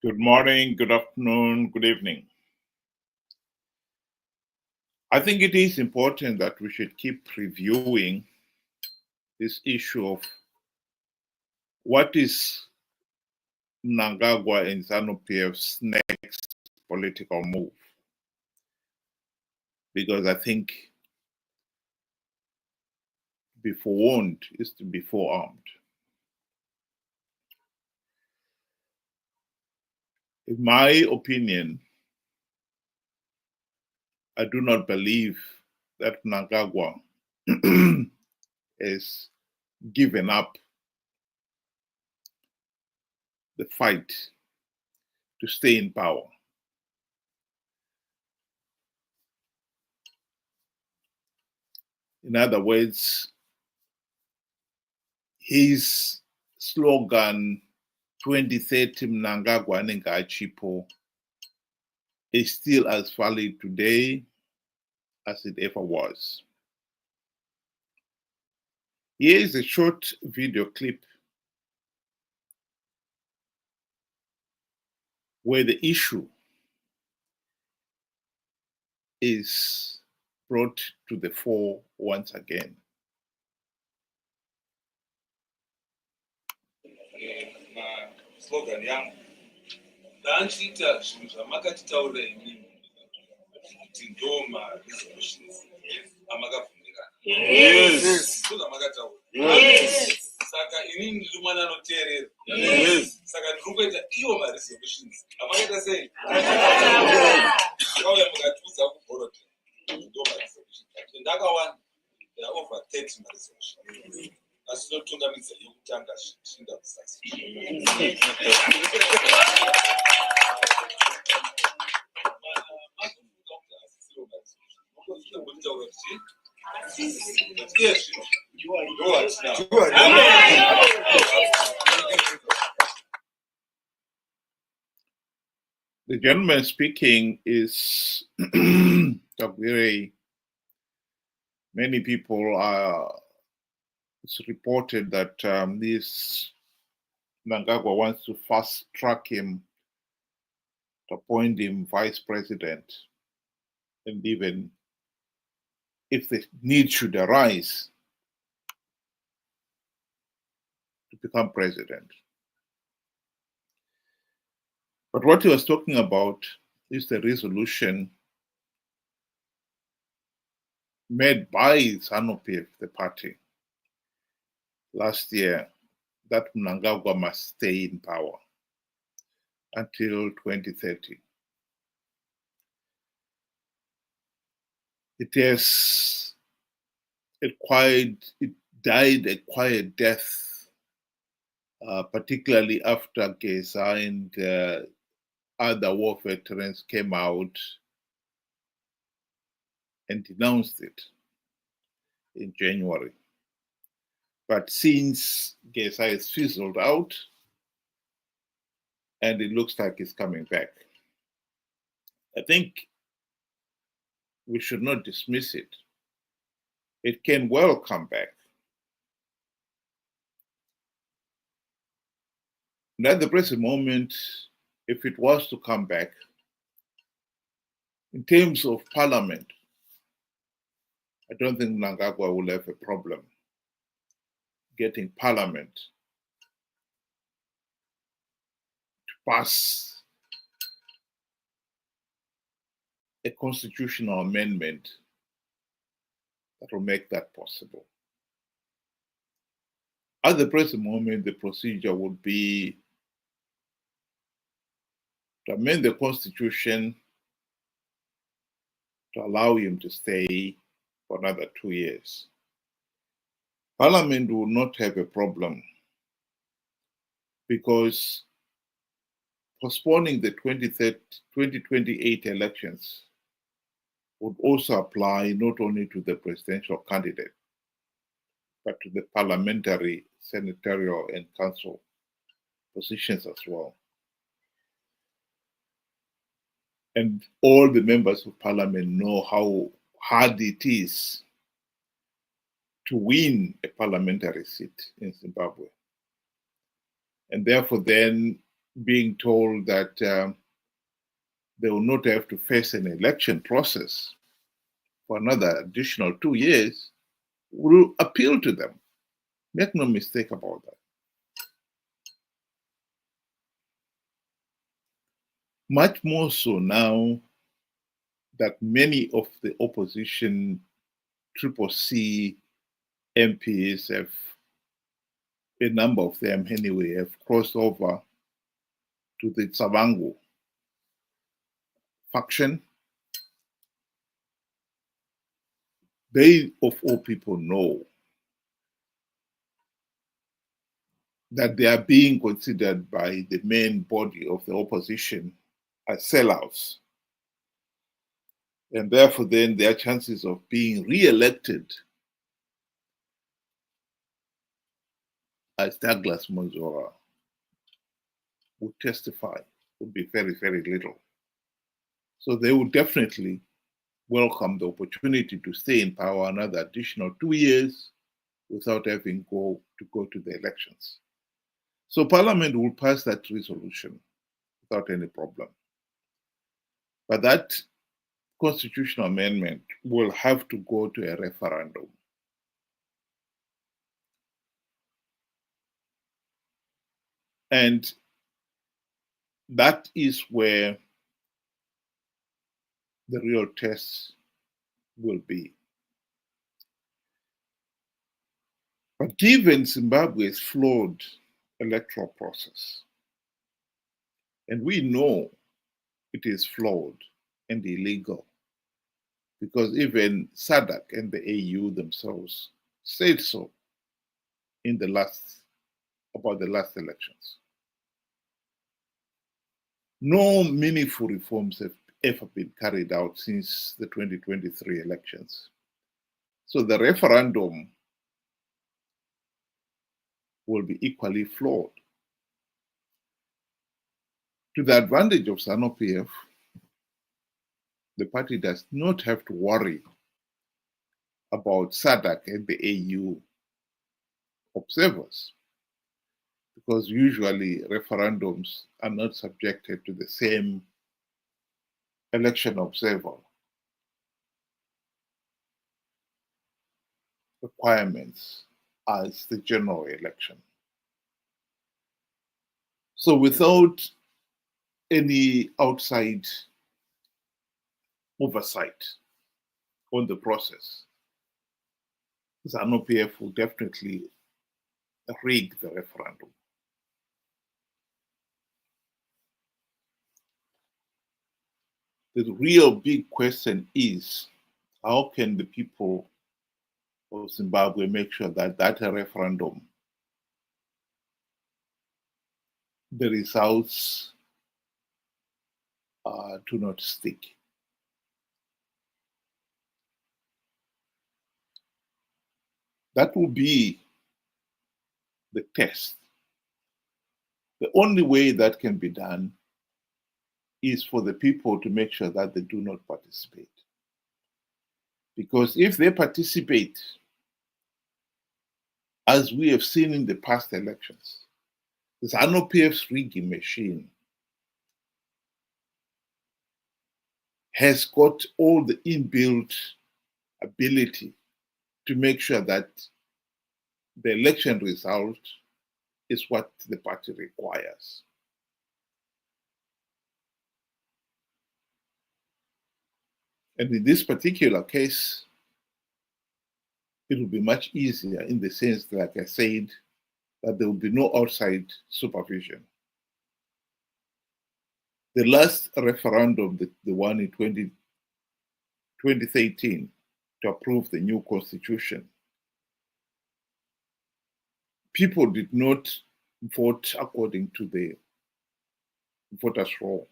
Good morning, good afternoon, good evening. I think it is important that we should keep reviewing this issue of what is Mnangagwa and Zanu PF's next political move. Because I think be forewarned is to be forearmed. In my opinion, I do not believe that Mnangagwa has given up the fight to stay in power. In other words, his slogan 2030 Mnangagwa Nengachipo is still as valid today as it ever was. Here is a short video clip where the issue is brought to the fore once again. Slogan yangu ndaanchiita zvinhu zvamakatitaurira imimi kuti ndoma resolutions amakabvumirana zvamakataura saka inini ndiri mwana anoteerera saka ndiri kuita iwo maresolutions amakaita sei akauya mukatiudza kubhorodha ndoma resolutions ndakawana over 30 maresolutions asi totungamidza yekutanga zvinda kusasa The gentleman speaking is very many people are. It's reported that this Mnangagwa wants to fast track him to appoint him vice president, and even if the need should arise to become president. But what he was talking about is the resolution made by Zanu PF, the party, last year, that Mnangagwa must stay in power until 2030. It died a quiet death, particularly after Geza and other war veterans came out and denounced it in January. But since Geza is fizzled out, and it looks like it's coming back, I think we should not dismiss it. It can well come back. And at the present moment, if it was to come back, in terms of parliament, I don't think Mnangagwa will have a problem getting parliament to pass a constitutional amendment that will make that possible. At the present moment, the procedure would be to amend the constitution to allow him to stay for another 2 years. Parliament will not have a problem because postponing the 2028 elections would also apply not only to the presidential candidate, but to the parliamentary, senatorial, and council positions as well. And all the members of parliament know how hard it is to win a parliamentary seat in Zimbabwe. And therefore then being told that they will not have to face an election process for another additional 2 years will appeal to them. Make no mistake about that. Much more so now that many of the opposition Triple C MPs have, a number of them anyway, have crossed over to the Tsavangu faction. They, of all people, know that they are being considered by the main body of the opposition as sellouts. And therefore, then their chances of being re-elected as Douglas Monzora would testify would be very, very little. So they would definitely welcome the opportunity to stay in power another additional 2 years without having to go to the elections. So Parliament will pass that resolution without any problem. But that constitutional amendment will have to go to a referendum. And that is where the real test will be. But given Zimbabwe's flawed electoral process, and we know it is flawed and illegal, because even SADC and the AU themselves said so about the last elections. No meaningful reforms have ever been carried out since the 2023 elections. So the referendum will be equally flawed. To the advantage of Zanu PF, the party does not have to worry about SADC and the AU observers, because usually referendums are not subjected to the same election observer requirements as the general election. So without any outside oversight on the process, Zanu PF will definitely rig the referendum. The real big question is, how can the people of Zimbabwe make sure that that referendum, the results do not stick? That will be the test. The only way that can be done is for the people to make sure that they do not participate. Because if they participate, as we have seen in the past elections, the Zanu PF's rigging machine has got all the inbuilt ability to make sure that the election result is what the party requires. And in this particular case, it will be much easier in the sense, like I said, that there will be no outside supervision. The last referendum, the one in 2013, to approve the new constitution, people did not vote according to the voters' roll.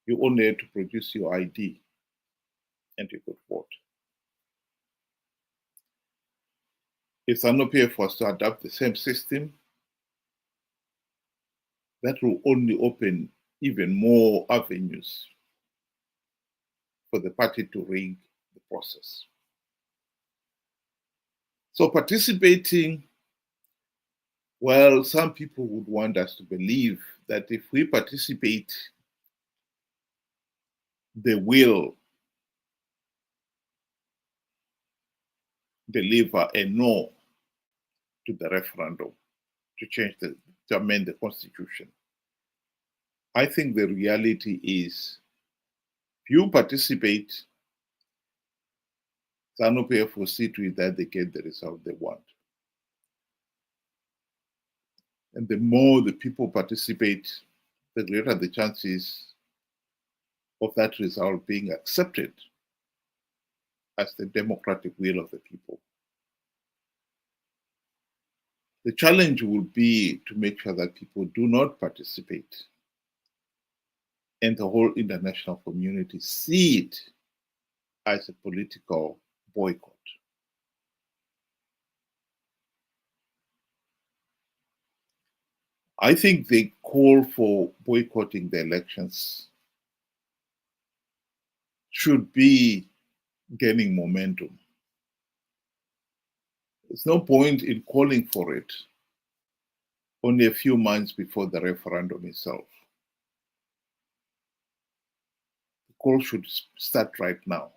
You only had to produce your ID and you could vote. If Zanu PF was to adopt the same system, that will only open even more avenues for the party to rig the process. So participating Well, some people would want us to believe that if we participate, they will deliver a no to the referendum to amend the constitution. I think the reality is, if you participate, Zanu PF will see to it that they get the result they want. And the more the people participate, the greater the chances of that result being accepted as the democratic will of the people. The challenge will be to make sure that people do not participate and the whole international community see it as a political boycott. I think the call for boycotting the elections should be gaining momentum. There's no point in calling for it only a few months before the referendum itself. The call should start right now.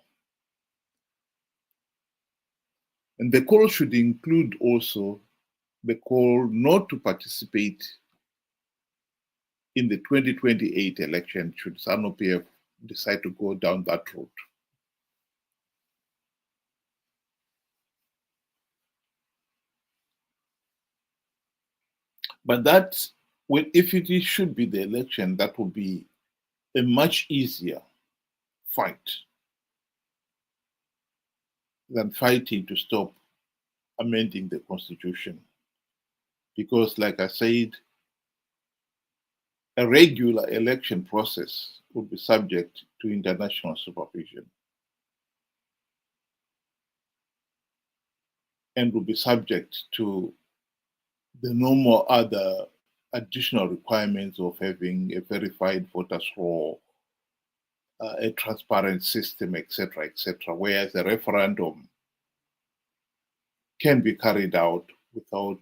And the call should include also the call not to participate in the 2028 election should Zanu PF decide to go down that route. But that, well, if it should be the election, that would be a much easier fight than fighting to stop amending the constitution. Because, like I said, a regular election process would be subject to international supervision and would be subject to the normal other additional requirements of having a verified voters roll, a transparent system, etc., etc., whereas a referendum can be carried out without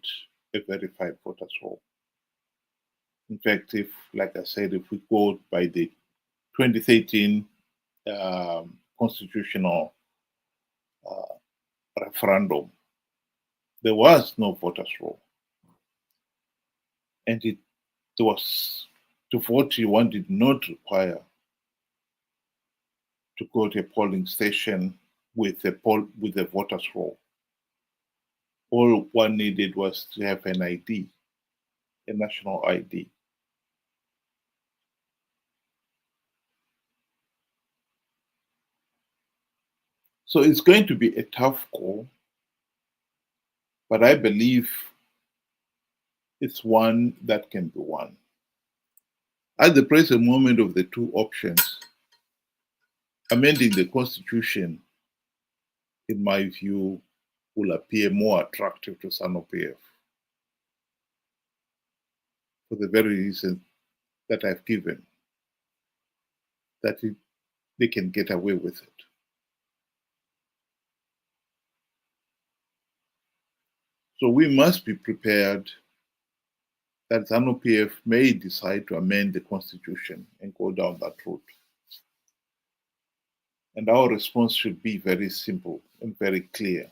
a verified voters roll. In fact, if, like I said, if we go by the 2013 constitutional referendum, there was no voters roll. And it was, to vote, one did not require to go to a polling station with a voters roll. All one needed was to have an ID, a national ID. So it's going to be a tough call, but I believe it's one that can be won. At the present moment of the two options, amending the constitution, in my view, will appear more attractive to Zanu PF for the very reason that I've given, that they can get away with it. So we must be prepared that Zanu PF may decide to amend the constitution and go down that route. And our response should be very simple and very clear.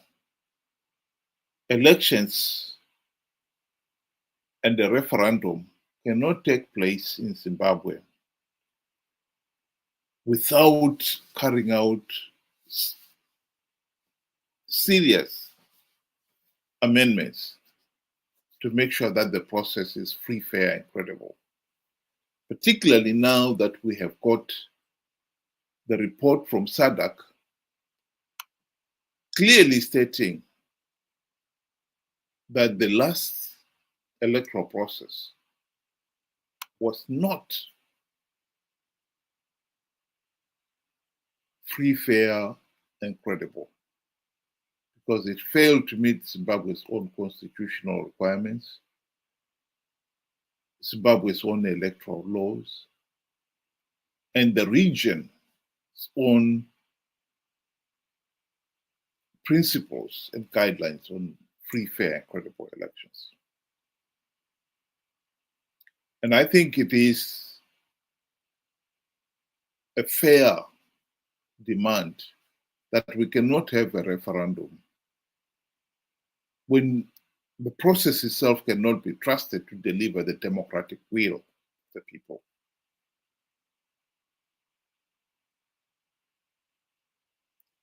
Elections and the referendum cannot take place in Zimbabwe without carrying out serious amendments to make sure that the process is free, fair, and credible. Particularly now that we have got the report from SADC clearly stating that the last electoral process was not free, fair, and credible because it failed to meet Zimbabwe's own constitutional requirements, Zimbabwe's own electoral laws, and the region's own principles and guidelines on free, fair, and credible elections. And I think it is a fair demand that we cannot have a referendum when the process itself cannot be trusted to deliver the democratic will of the people.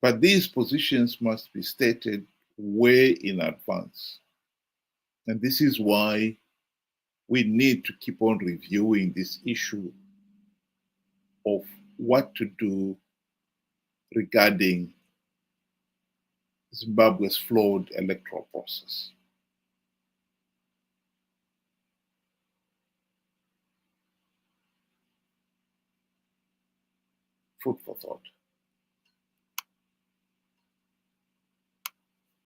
But these positions must be stated way in advance. And this is why we need to keep on reviewing this issue of what to do regarding Zimbabwe's flawed electoral process. Food for thought.